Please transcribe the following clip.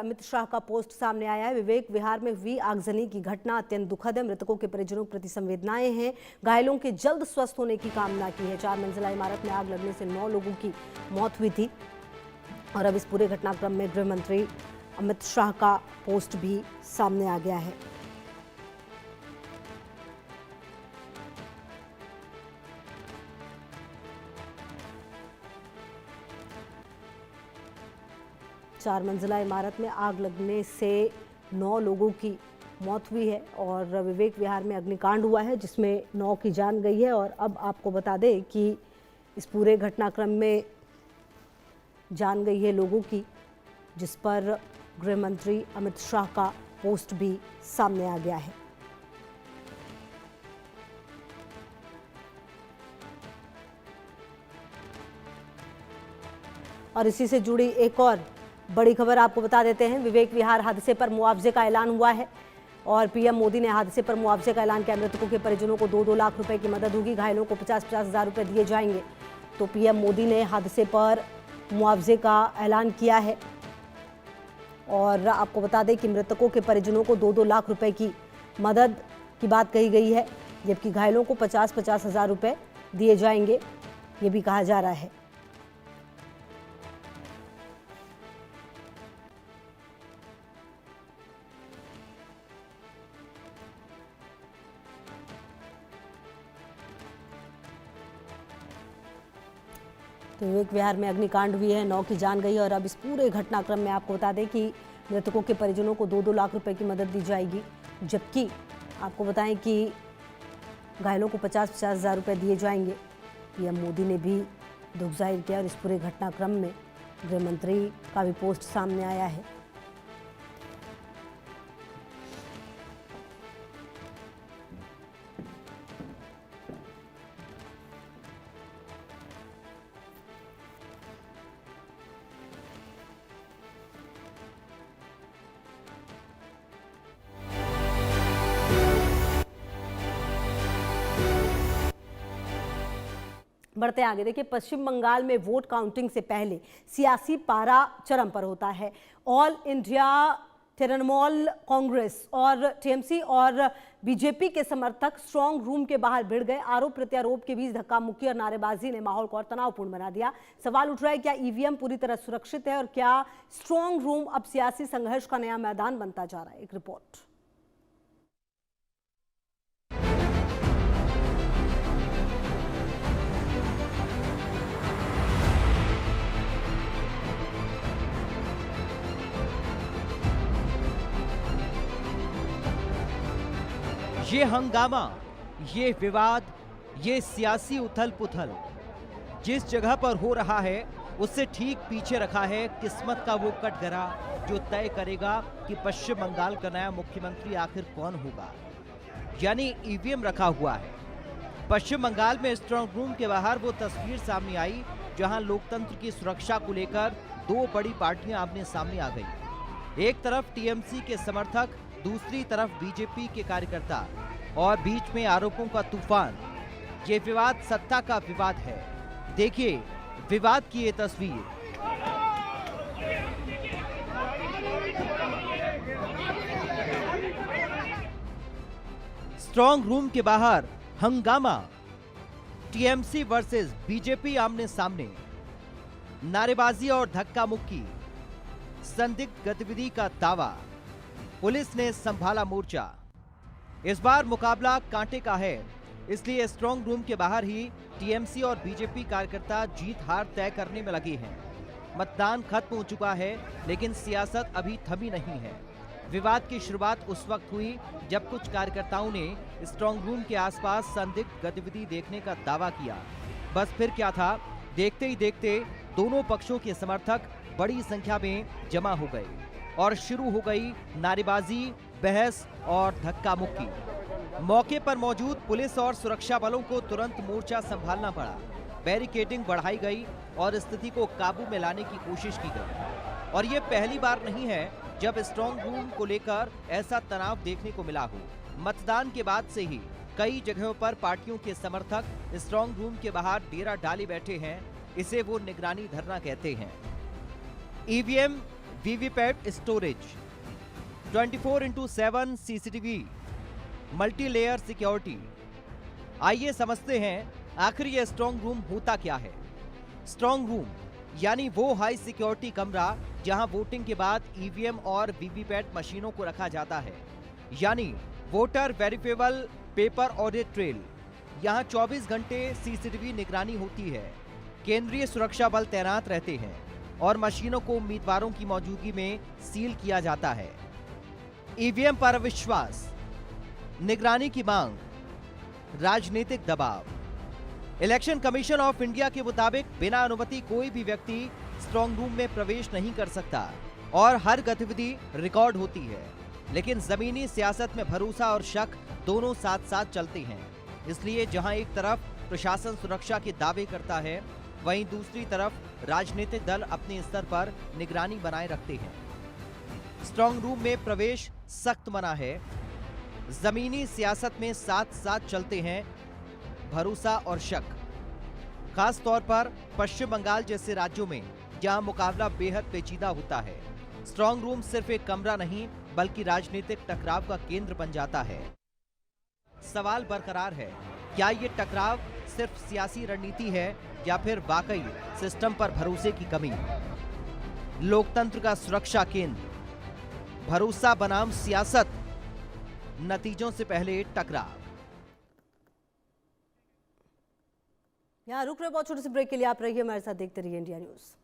अमित शाह का पोस्ट सामने आया है। विवेक विहार में हुई आगजनी की घटना अत्यंत दुखद है। मृतकों के परिजनों के प्रति संवेदनाएं हैं। घायलों के जल्द स्वस्थ होने की कामना की है। 4 मंजिला इमारत में आग लगने से 9 लोगों की मौत हुई थी और अब इस पूरे घटनाक्रम में गृह मंत्री अमित शाह का पोस्ट भी सामने आ गया है। चार मंजिला इमारत में आग लगने से 9 लोगों की मौत हुई है और विवेक विहार में अग्निकांड हुआ है जिसमें 9 की जान गई है। और अब आपको बता दें कि इस पूरे घटनाक्रम में जान गई है लोगों की, जिस पर गृह मंत्री अमित शाह का पोस्ट भी सामने आ गया है। और इसी से जुड़ी एक और बड़ी खबर आपको बता देते हैं। विवेक विहार हादसे पर मुआवजे का ऐलान हुआ है और पीएम मोदी ने हादसे पर मुआवजे का ऐलान किया। मृतकों के परिजनों को 2-2 लाख रुपए की मदद होगी। घायलों को 50-50 हज़ार रुपए दिए जाएंगे। तो पीएम मोदी ने हादसे पर मुआवजे का ऐलान किया है और आपको बता दें कि मृतकों के परिजनों को 2-2 लाख रुपए की मदद की बात कही गई है, जबकि घायलों को 50-50 हज़ार रुपए दिए जाएंगे, ये भी कहा जा रहा है। तो विवेक विहार में अग्निकांड हुई है, 9 की जान गई और अब इस पूरे घटनाक्रम में आपको बता दें कि मृतकों के परिजनों को 2-2 लाख रुपए की मदद दी जाएगी, जबकि आपको बताएं कि घायलों को 50-50 हज़ार रुपये दिए जाएंगे। पीएम मोदी ने भी दुख जाहिर किया और इस पूरे घटनाक्रम में गृह मंत्री का भी पोस्ट सामने आया है। बढ़ते आगे, देखिए पश्चिम बंगाल में वोट काउंटिंग से पहले सियासी पारा चरम पर होता है। ऑल इंडिया तृणमूल कांग्रेस और टीएमसी और बीजेपी के समर्थक स्ट्रांग रूम के बाहर भिड़ गए। आरोप प्रत्यारोप के बीच धक्का मुक्की और नारेबाजी ने माहौल को और तनावपूर्ण बना दिया। सवाल उठ रहा है, क्या ईवीएम पूरी तरह सुरक्षित है और क्या स्ट्रांग रूम अब सियासी संघर्ष का नया मैदान बनता जा रहा है? एक रिपोर्ट। ये हंगामा, ये विवाद, ये सियासी उथल पुथल जिस जगह पर हो रहा है उससे ठीक पीछे रखा है किस्मत का वो कटघरा जो तय करेगा कि पश्चिम बंगाल का नया मुख्यमंत्री आखिर कौन होगा। यानी ईवीएम रखा हुआ है। पश्चिम बंगाल में स्ट्रांग रूम के बाहर वो तस्वीर सामने आई जहां लोकतंत्र की सुरक्षा को लेकर 2 बड़ी पार्टियां आमने सामने आ गई। एक तरफ टीएमसी के समर्थक, दूसरी तरफ बीजेपी के कार्यकर्ता और बीच में आरोपों का तूफान। ये विवाद सत्ता का विवाद है। देखिए विवाद की ये तस्वीर। स्ट्रांग रूम के बाहर हंगामा, टीएमसी वर्सेस बीजेपी आमने सामने, नारेबाजी और धक्का मुक्की, संदिग्ध गतिविधि का दावा, पुलिस ने संभाला मोर्चा। इस बार मुकाबला कांटे का है, इसलिए स्ट्रांग रूम के बाहर ही टीएमसी और बीजेपी कार्यकर्ता जीत हार तय करने में लगे हैं। मतदान खत्म हो चुका है लेकिन सियासत अभी थमी नहीं है। विवाद की शुरुआत उस वक्त हुई जब कुछ कार्यकर्ताओं ने स्ट्रांग रूम के आसपास संदिग्ध गतिविधि देखने का दावा किया। बस फिर क्या था, देखते ही देखते दोनों पक्षों के समर्थक बड़ी संख्या में जमा हो गए और शुरू हो गई नारेबाजी, बहस और धक्का मुक्की। मौके पर मौजूद पुलिस और सुरक्षा बलों को तुरंत मोर्चा संभालना पड़ा। बैरिकेडिंग बढ़ाई गई और स्थिति को काबू में लाने की कोशिश की गई। और ये पहली बार नहीं है जब स्ट्रांग रूम को लेकर ऐसा तनाव देखने को मिला हो। मतदान के बाद से ही कई जगहों पर पार्टियों के समर्थक स्ट्रांग रूम के बाहर डेरा डाले बैठे हैं। इसे वो निगरानी धरना कहते हैं। EVM VVPAT storage, 24/7 CCTV, multi layer security. आइए समझते हैं आखिर ये स्ट्रांग रूम होता क्या है। स्ट्रांग रूम यानी वो हाई सिक्योरिटी कमरा जहां वोटिंग के बाद ईवीएम और वीवीपैट मशीनों को रखा जाता है, यानी voter verifiable paper audit trail. यहां 24 घंटे सीसीटीवी निगरानी होती है, केंद्रीय सुरक्षा बल तैनात रहते हैं और मशीनों को उम्मीदवारों की मौजूदगी में सील किया जाता है। ईवीएम पर अविश्वास, निगरानी की मांग, राजनीतिक दबाव। इलेक्शन कमीशन ऑफ इंडिया के मुताबिक बिना अनुमति कोई भी व्यक्ति स्ट्रांग रूम में प्रवेश नहीं कर सकता और हर गतिविधि रिकॉर्ड होती है। लेकिन जमीनी सियासत में भरोसा और शक दोनों साथ साथ चलते हैं। इसलिए जहां एक तरफ प्रशासन सुरक्षा के दावे करता है, वहीं दूसरी तरफ राजनीतिक दल अपने स्तर पर निगरानी बनाए रखते हैं। स्ट्रांग रूम में प्रवेश सख्त मना है। जमीनी सियासत में साथ साथ चलते हैं भरोसा और शक, खास तौर पर पश्चिम बंगाल जैसे राज्यों में जहां मुकाबला बेहद पेचीदा होता है। स्ट्रांग रूम सिर्फ एक कमरा नहीं बल्कि राजनीतिक टकराव का केंद्र बन जाता है। सवाल बरकरार है, क्या ये टकराव सिर्फ सियासी रणनीति है या फिर वाकई सिस्टम पर भरोसे की कमी? लोकतंत्र का सुरक्षा केंद्र, भरोसा बनाम सियासत, नतीजों से पहले टकराव। यहाँ रुक रहे बहुत छोटे से ब्रेक के लिए, आप रहिए हमारे साथ, देखते रहिए इंडिया न्यूज।